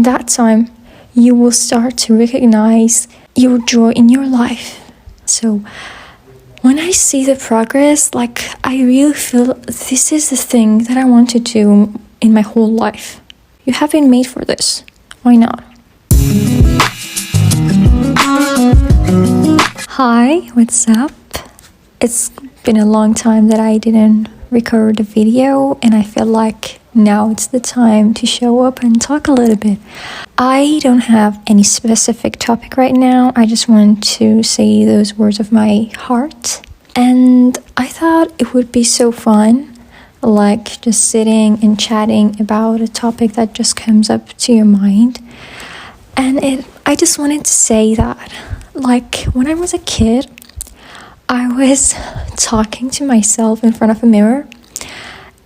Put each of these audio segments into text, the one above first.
that time, you will start to recognize your joy in your life. So when I see the progress, like I really feel this is the thing that I want to do in my whole life. You have been made for this. Why not? Hi, what's up? It's been a long time that I didn't record a video, and I feel like now it's the time to show up and talk a little bit. I don't have any specific topic right now. I just want to say those words of my heart. And I thought it would be so fun, like just sitting and chatting about a topic that just comes up to your mind. And I just wanted to say that, like when I was a kid, I was talking to myself in front of a mirror,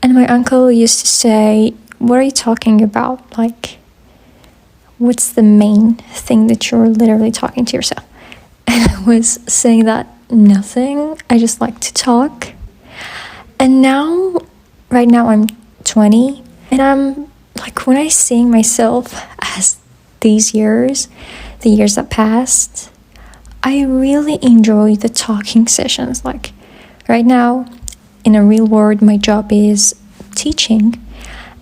and my uncle used to say, "What are you talking about? Like, what's the main thing that you're literally talking to yourself?" And I was saying that nothing. I just like to talk. And now, right now I'm 20, and I'm like, when I see myself as these years, the years that passed, I really enjoy the talking sessions. Like right now, in a real world, my job is teaching.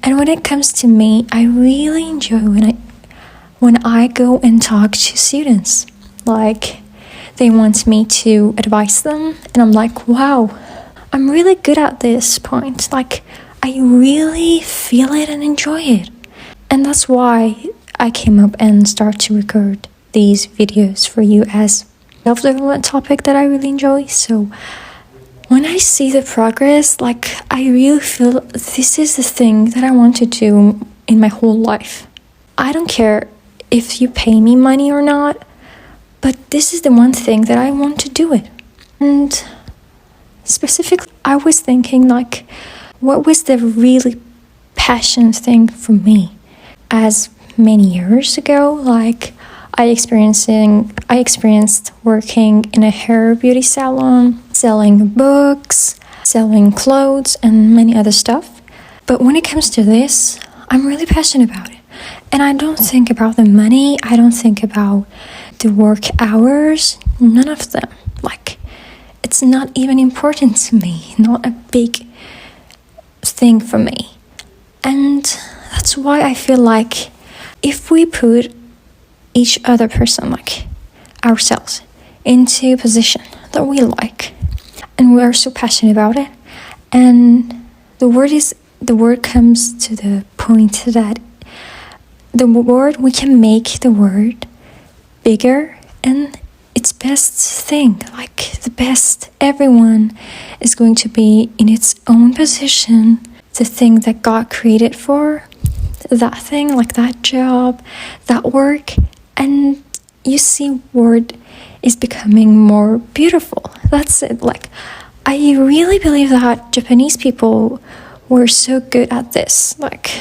And when it comes to me, I really enjoy when I go and talk to students. Like they want me to advise them, and I'm like, wow, I'm really good at this point. Like I really feel it and enjoy it. And that's why I came up and start to record these videos for you as self-development topic that I really enjoy. So when I see the progress, like I really feel this is the thing that I want to do in my whole life. I don't care if you pay me money or not, but this is the one thing that I want to do it. And specifically, I was thinking like, what was the really passion thing for me? As many years ago, like I experienced working in a hair beauty salon, selling books, selling clothes, and many other stuff. But when it comes to this, I'm really passionate about it. And I don't think about the money, I don't think about the work hours, none of them. Like, it's not even important to me, not a big thing for me. And that's why I feel like if we put each other person, like ourselves, into a position that we like, and we are so passionate about it, and the word comes to the point that we can make the word bigger and its best thing, like the best. Everyone is going to be in its own position, the thing that God created for, that thing, like that job, that work. And you see, word is becoming more beautiful. That's it. Like, I really believe that Japanese people were so good at this, like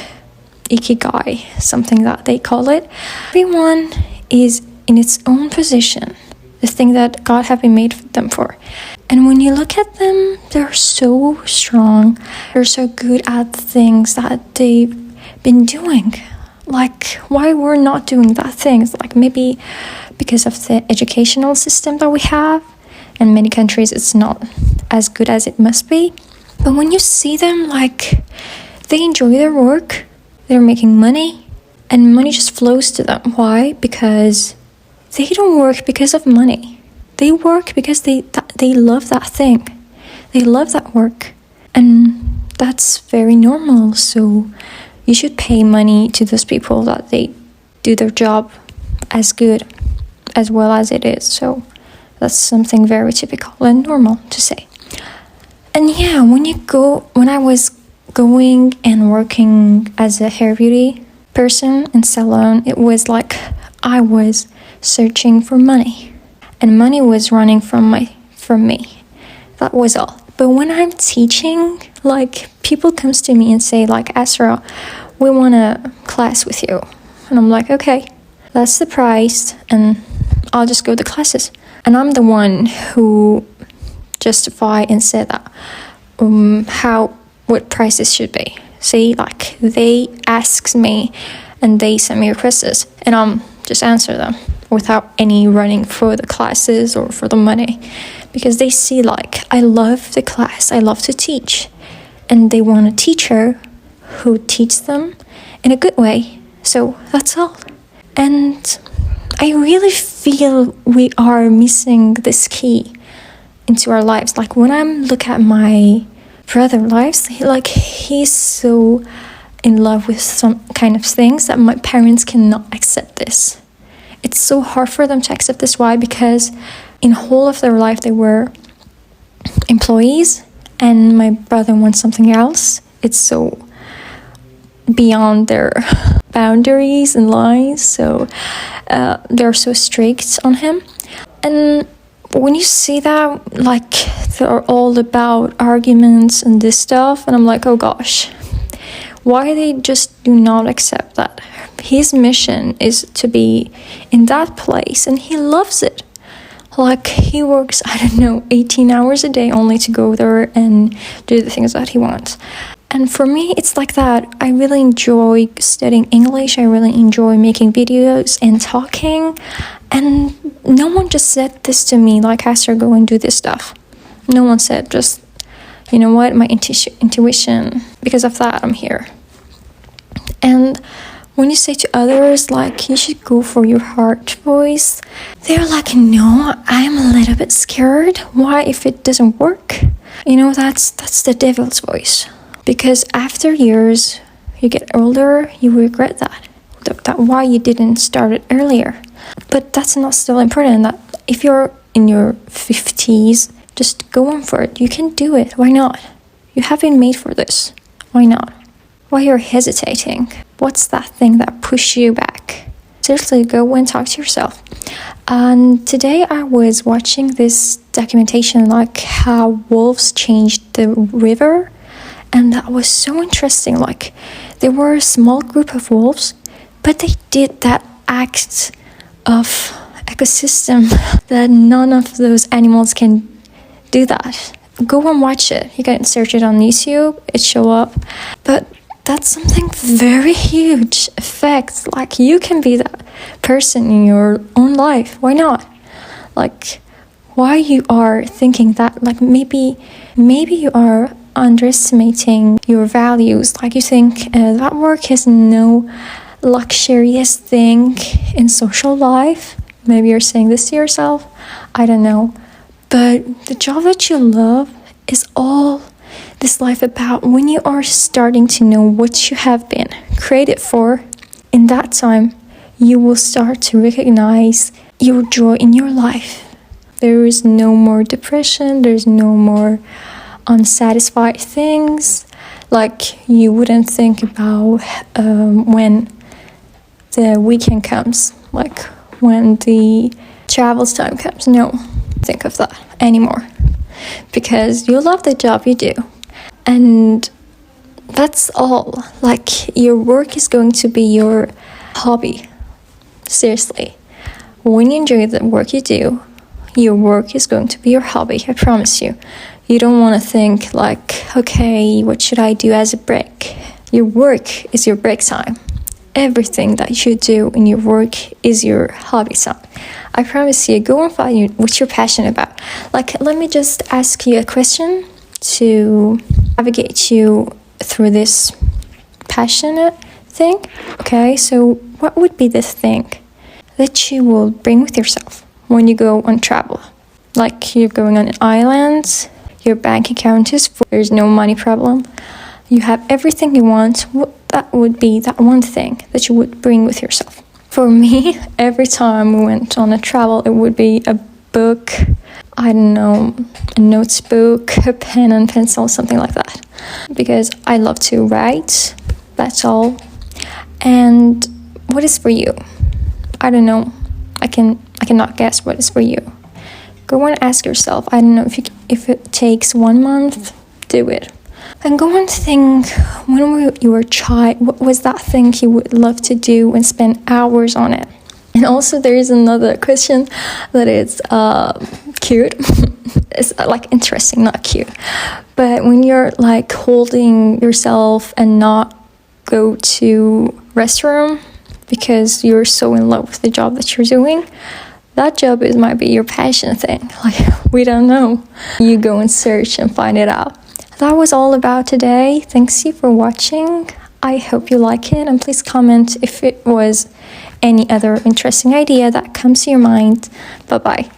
ikigai, something that they call it. Everyone is in its own position, the thing that God have been made them for. And when you look at them, they're so strong. They're so good at things that they've been doing. Like, why we're not doing that things? Like, maybe because of the educational system that we have. In many countries, it's not as good as it must be. But when you see them, like, they enjoy their work. They're making money. And money just flows to them. Why? Because they don't work because of money. They work because they love that thing. They love that work. And that's very normal. So you should pay money to those people that they do their job as good as well as it is. So that's something very typical and normal to say. And yeah, when I was going and working as a hair beauty person in salon, it was like I was searching for money, and money was running from me. That was all. But when I'm teaching, like, people comes to me and say, like, Asra, we want a class with you. And I'm like, okay, that's the price, and I'll just go to classes. And I'm the one who justify and said that what prices should be. See, like, they asked me and they send me requests, and just answer them without any running for the classes or for the money, because they see like I love the class, I love to teach, and they want a teacher who teaches them in a good way. So that's all. And I really feel we are missing this key into our lives. Like when I look at my brother's lives, he's so in love with some kind of things that my parents cannot accept this. It's so hard for them to accept this. Why? Because in whole of their life they were employees, and my brother wants something else. It's so beyond their boundaries and lines, so they're so strict on him. And when you see that, like they're all about arguments and this stuff, and I'm like, oh gosh, why they just do not accept that his mission is to be in that place, and he loves it. Like he works, 18 hours a day only to go there and do the things that he wants. And for me, it's like that. I really enjoy studying English. I really enjoy making videos and talking. And no one just said this to me, like, Esther, go and do this stuff. No one said, just, you know what, my intuition. Because of that, I'm here. And when you say to others, like, you should go for your heart voice, they're like, no, I'm a little bit scared. Why if it doesn't work? You know, that's the devil's voice. Because after years, you get older, you regret that why you didn't start it earlier. But that's not still important. That if you're in your 50s, just go on for it. You can do it. Why not? You have been made for this. Why not? Why you're hesitating? What's that thing that pushes you back? Seriously, go and talk to yourself. And today I was watching this documentation, like how wolves changed the river. And that was so interesting. Like, there were a small group of wolves, but they did that act of ecosystem that none of those animals can do that. Go and watch it. You can search it on YouTube. It show up. But that's something very huge effect. Like, you can be that person in your own life. Why not? Like, why you are thinking that? Like, maybe you are underestimating your values. Like, you think that work is no luxurious thing in social life. Maybe you're saying this to yourself. I don't know. But the job that you love is all this life about. When you are starting to know what you have been created for, in that time you will start to recognize your joy in your life. There is no more depression. There's no more unsatisfied things. Like, you wouldn't think about when the weekend comes, like when the travel time comes. No, think of that anymore, because you love the job you do. And that's all. Like, your work is going to be your hobby. Seriously, when you enjoy the work you do, your work is going to be your hobby. I promise you. You don't want to think like, okay, what should I do as a break? Your work is your break time. Everything that you do in your work is your hobby time. I promise you, go and find what you're passionate about. Like, let me just ask you a question to navigate you through this passionate thing. Okay, so what would be the thing that you will bring with yourself when you go on travel? Like, you're going on an island, your bank account is full, there's no money problem, you have everything you want. What that would be that one thing that you would bring with yourself? For me, every time we went on a travel, it would be a book, I don't know, a notebook, a pen and pencil, something like that. Because I love to write, that's all. And what is for you? I don't know. I cannot guess what is for you. Go and ask yourself. I don't know if it takes 1 month, do it. And go and think, when you were a child, what was that thing you would love to do and spend hours on it? And also there is another question that is cute. It's like interesting, not cute. But when you're like holding yourself and not go to restroom, because you're so in love with the job that you're doing. That job might be your passion thing. Like, we don't know. You go and search and find it out. That was all about today. Thanks you for watching. I hope you like it, and please comment if it was any other interesting idea that comes to your mind. Bye bye.